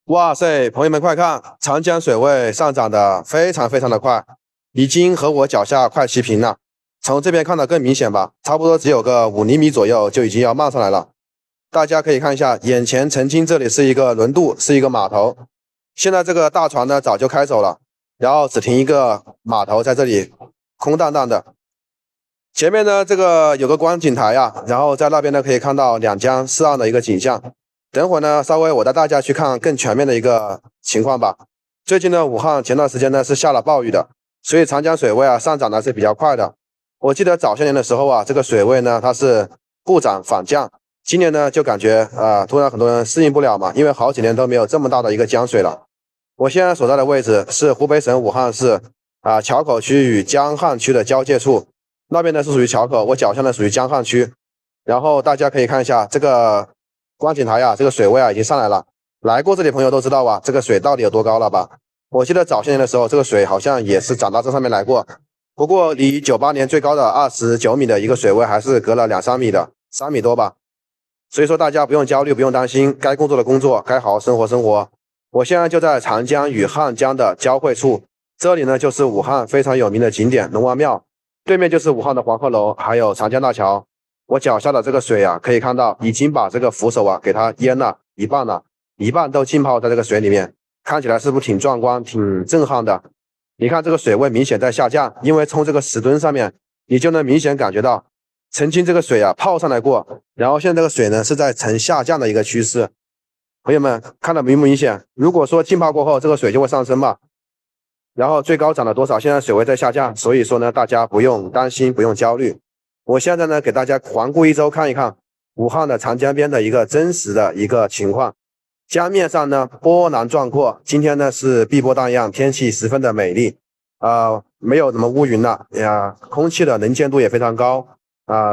哇塞，朋友们快看，长江水位上涨的非常的快，已经和我脚下快齐平了。从这边看的更明显吧，差不多只有个5厘米左右就已经要漫上来了。大家可以看一下，眼前曾经这里是一个轮渡，是一个码头，现在这个大船呢早就开走了，然后只停一个码头在这里，空荡荡的。前面呢这个有个观景台啊，然后在那边呢可以看到两江四岸的一个景象。等会儿呢，稍微我带大家去看更全面的一个情况吧。最近呢，武汉前段时间呢是下了暴雨的，所以长江水位啊上涨的是比较快的。我记得早些年的时候啊，这个水位呢它是不涨反降，今年呢就感觉突然很多人适应不了嘛，因为好几年都没有这么大的一个江水了。我现在所在的位置是湖北省武汉市硚口区与江汉区的交界处，那边呢是属于硚口，我脚下呢属于江汉区。然后大家可以看一下这个观景台啊，这个水位啊已经上来了。来过这里的朋友都知道吧，这个水到底有多高了吧？我记得早些年的时候，这个水好像也是涨到这上面来过，不过离98年最高的29米的一个水位还是隔了2、3米的，3米多吧。所以说大家不用焦虑，不用担心，该工作的工作，该好好生活。我现在就在长江与汉江的交汇处，这里呢就是武汉非常有名的景点龙王庙，对面就是武汉的黄鹤楼，还有长江大桥。我脚下的这个水啊，可以看到已经把这个扶手啊给它淹了一半了，一半都浸泡在这个水里面，看起来是不是挺壮观、挺震撼的？你看这个水位明显在下降，因为从这个石墩上面，你就能明显感觉到，曾经这个水啊泡上来过，然后现在这个水呢是在呈下降的一个趋势。朋友们看到明不明显？如果说浸泡过后，这个水就会上升嘛，然后最高涨了多少？现在水位在下降，所以说呢，大家不用担心，不用焦虑。我现在呢，给大家环顾一周，看一看武汉的长江边的一个真实的一个情况。江面上呢，波澜壮阔，今天呢是碧波荡漾，天气十分的美丽，没有什么乌云了呀，空气的能见度也非常高，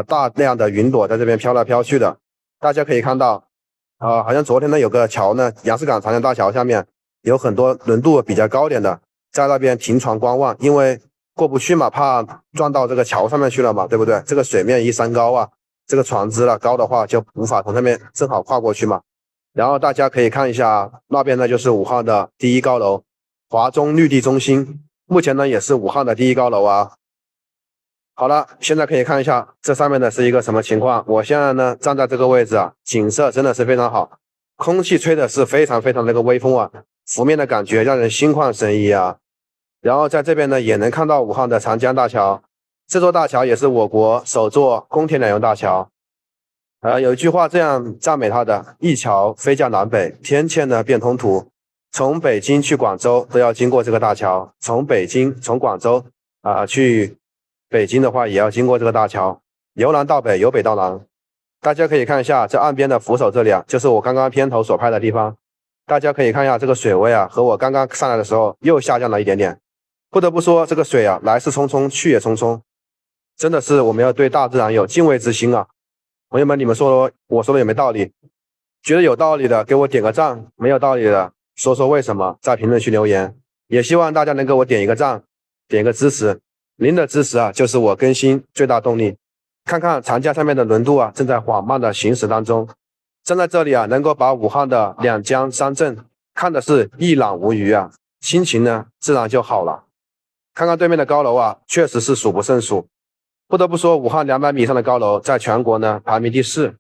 大量的云朵在这边飘来飘去的。大家可以看到，好像昨天呢有个桥呢，杨市港长江大桥下面有很多轮渡比较高点的，在那边停船观望，因为过不去嘛，怕撞到这个桥上面去了嘛，对不对？这个水面一升高啊，这个船只了高的话就无法从上面正好跨过去嘛。然后大家可以看一下那边呢，就是武汉的第一高楼华中绿地中心，目前呢也是武汉的第一高楼啊。好了，现在可以看一下这上面的是一个什么情况。我现在呢站在这个位置啊，景色真的是非常好，空气吹的是非常的那个微风啊，拂面的感觉让人心旷神怡啊。然后在这边呢，也能看到武汉的长江大桥，这座大桥也是我国首座公铁两用大桥。有一句话这样赞美它的：一桥飞架南北，天堑呢变通途。从北京去广州都要经过这个大桥，从广州去北京的话也要经过这个大桥。由南到北，由北到南。大家可以看一下这岸边的扶手这里啊，就是我刚刚片头所拍的地方。大家可以看一下这个水位啊，和我刚刚上来的时候又下降了一点点。不得不说，这个水啊，来势匆匆，去也匆匆，真的是我们要对大自然有敬畏之心啊！朋友们，你们说我说的有没有道理？觉得有道理的给我点个赞，没有道理的说说为什么，在评论区留言。也希望大家能给我点一个赞，点一个支持，您的支持啊，就是我更新最大动力。看看长江上面的轮渡啊，正在缓慢的行驶当中。站在这里啊，能够把武汉的两江三镇看的是一览无余啊，心情呢自然就好了。看看对面的高楼啊，确实是数不胜数。不得不说，武汉200米以上的高楼在全国呢排名第4，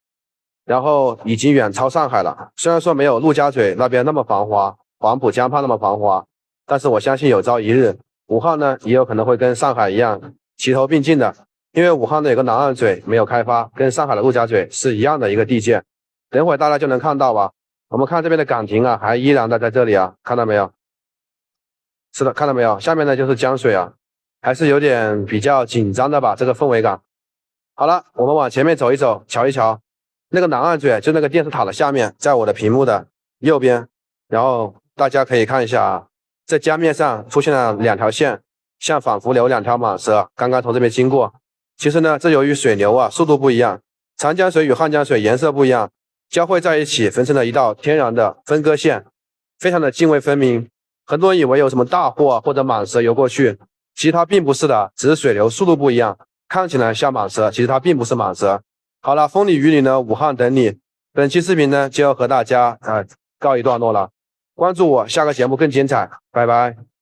然后已经远超上海了。虽然说没有陆家嘴那边那么繁华，黄浦江畔那么繁华，但是我相信有朝一日，武汉呢也有可能会跟上海一样齐头并进的。因为武汉的有个南岸嘴没有开发，跟上海的陆家嘴是一样的一个地界。等会大家就能看到吧。我们看这边的岗亭啊，还依然的在这里啊，看到没有？是的，看到没有？下面呢就是江水啊，还是有点比较紧张的吧，这个氛围感。好了，我们往前面走一走，瞧一瞧，那个南岸嘴就那个电视塔的下面，在我的屏幕的右边。然后大家可以看一下啊，这江面上出现了2条线，像仿佛有2条蟒蛇刚刚从这边经过。其实呢，这由于水流啊速度不一样，长江水与汉江水颜色不一样，交汇在一起，形成了一道天然的分割线，非常的泾渭分明。很多人以为有什么大货或者蟒蛇游过去，其实它并不是的，只是水流速度不一样，看起来像蟒蛇，其实它并不是蟒蛇。好了，风里雨里呢，武汉等你。本期视频呢就要和大家告一段落了。关注我，下个节目更精彩，拜拜。